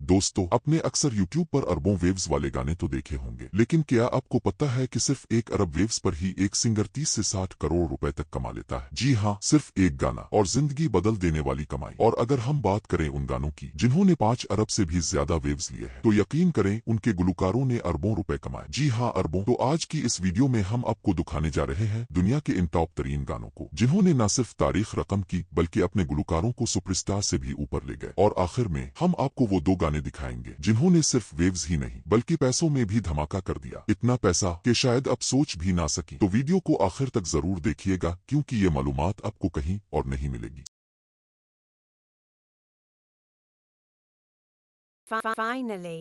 दोस्तों, आपने अक्सर YouTube पर अरबों वेव्स वाले गाने तो देखे होंगे, लेकिन क्या आपको पता है कि सिर्फ 1 अरब वेव्स पर ही एक सिंगर 30 से 60 करोड़ रुपए तक कमा लेता है? जी हाँ, सिर्फ एक गाना और जिंदगी बदल देने वाली कमाई। और अगर हम बात करें उन गानों की जिन्होंने 5 अरब से भी ज्यादा वेव्स लिए हैं, तो यकीन करें उनके गुलकारों ने अरबों रुपए कमाए। जी हाँ, अरबों। तो आज की इस वीडियो में हम आपको दिखाने जा रहे हैं दुनिया के इन टॉप तरीन गानों को, जिन्होंने न सिर्फ तारीख रकम की बल्कि अपने गुलकारों को सुपरस्टार से भी ऊपर ले गए। और आखिर में हम आपको वो 2 गाने दिखाएंगे जिन्होंने सिर्फ वेव्स ही नहीं बल्कि पैसों में भी धमाका कर दिया। इतना पैसा कि शायद आप सोच भी ना सकी। तो वीडियो को आखिर तक जरूर देखिएगा, क्योंकि ये मालूमात आपको कहीं और नहीं मिलेगी। Finally.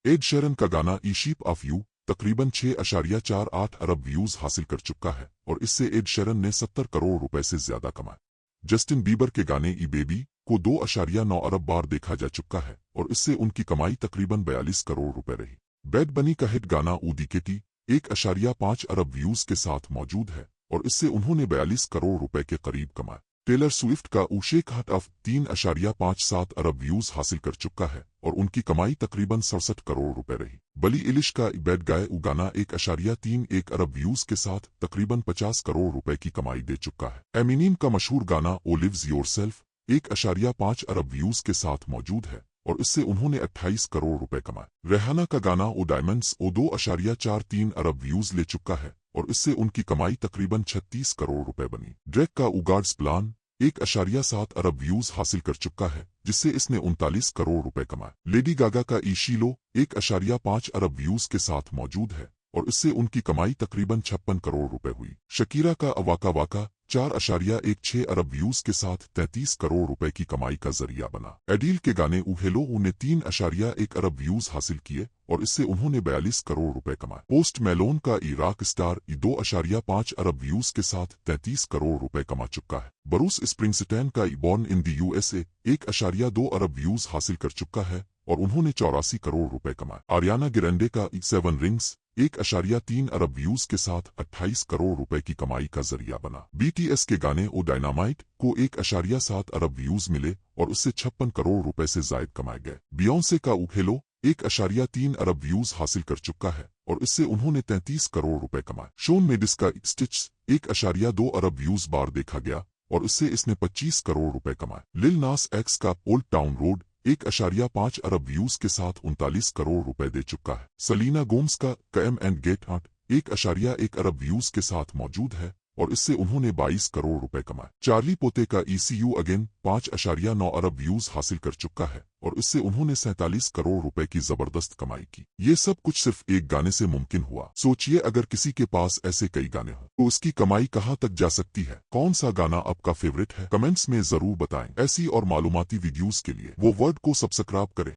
एड शेरन का गाना ई शीप ऑफ यू तकरीबन 6.48 अरब व्यूज हासिल कर चुका है और इससे एड शेरन ने 70 करोड़ रुपए से ज्यादा कमाए। जस्टिन बीबर के गाने ई बेबी को 2.9 अरब बार देखा जा चुका है और इससे उनकी कमाई तकरीबन 42 करोड़ रुपए रही। बैड बनी का हिट गाना ऊदीकेटी 1.5 अरब व्यूज के साथ मौजूद है और इससे उन्होंने 42 करोड़ रुपए के करीब कमाए। टेलर स्विफ्ट का शेक हट ऑफ 3.57 अरब व्यूज हासिल कर चुका है और उनकी कमाई तकरीबन 67 करोड़ रुपए रही। बली इलिश का बैड गाय गाना 1.31 अरब व्यूज के साथ तकरीबन 50 करोड़ रुपए की कमाई दे चुका है। एमिनेम का मशहूर गाना ओ लिव्स योरसेल्फ 1.5 अरब व्यूज के साथ मौजूद है और इससे उन्होंने 28 करोड़ रुपए कमाए। रेहाना का गाना ओ डायमंड्स 2.43 अरब व्यूज ले चुका है और इससे उनकी कमाई तकरीबन 36 करोड़ रुपए बनी। ड्रेक का गॉड्स प्लान 1.7 अरब व्यूज हासिल कर चुका है, जिससे इसने 39 करोड़ रुपए कमाए। लेडी गागा का शीलो 1.5 अरब व्यूज के साथ मौजूद है और इससे उनकी कमाई तकरीबन 56 करोड़ रुपए हुई। शकीरा का वाका वाका 4.16 अरब व्यूज के साथ 33 करोड़ रुपए की कमाई का जरिया बना। एडील के गाने उहेलो ने 3.1 अरब व्यूज हासिल किए और इससे उन्होंने 42 करोड़ रुपए कमाए। पोस्ट मेलोन का इराक स्टार 2.5 अरब व्यूज के साथ 33 करोड़ रुपए कमा चुका है। बरूस स्प्रिंगस्टीन का born in the USA 1.2 Arab views हासिल कर चुका है और उन्होंने 84 करोड़ रुपए कमाए। आरियाना ग्रैंडे का 7 रिंग्स 1.3 अरब व्यूज के साथ 28 करोड़ रुपए की कमाई का जरिया बना। BTS के गाने ओ डायनामाइट को 1.7 अरब व्यूज मिले और उससे 56 करोड़ रुपए से जायद कमाए गए। बियोंसे का उहेलो 1.3 अरब व्यूज हासिल कर चुका है और इससे उन्होंने 33 करोड़ रुपए कमाए। शोन मेडिस का स्टिच 1.2 अरब व्यूज बार देखा गया और इससे इसने 25 करोड़ रुपए कमाए। लिल नास एक्स का ओल्ड टाउन रोड 1.5 अरब व्यूज के साथ 39 करोड़ रुपए दे चुका है। सलीना गोम्स का come and get out 1.1 Arab views के साथ मौजूद है और इससे उन्होंने 22 करोड़ रुपए कमाए। चार्ली पोते का ECU अगेन 5.9 अरब व्यूज हासिल कर चुका है और इससे उन्होंने 47 करोड़ रुपए की जबरदस्त कमाई की। ये सब कुछ सिर्फ एक गाने से मुमकिन हुआ। सोचिए अगर किसी के पास ऐसे कई गाने हों तो उसकी कमाई कहां तक जा सकती है। कौन सा गाना आपका फेवरेट है? कमेंट्स में जरूर बताएं। ऐसी और मालूमाती वीडियोस के लिए वो वर्ड को सब्सक्राइब करें।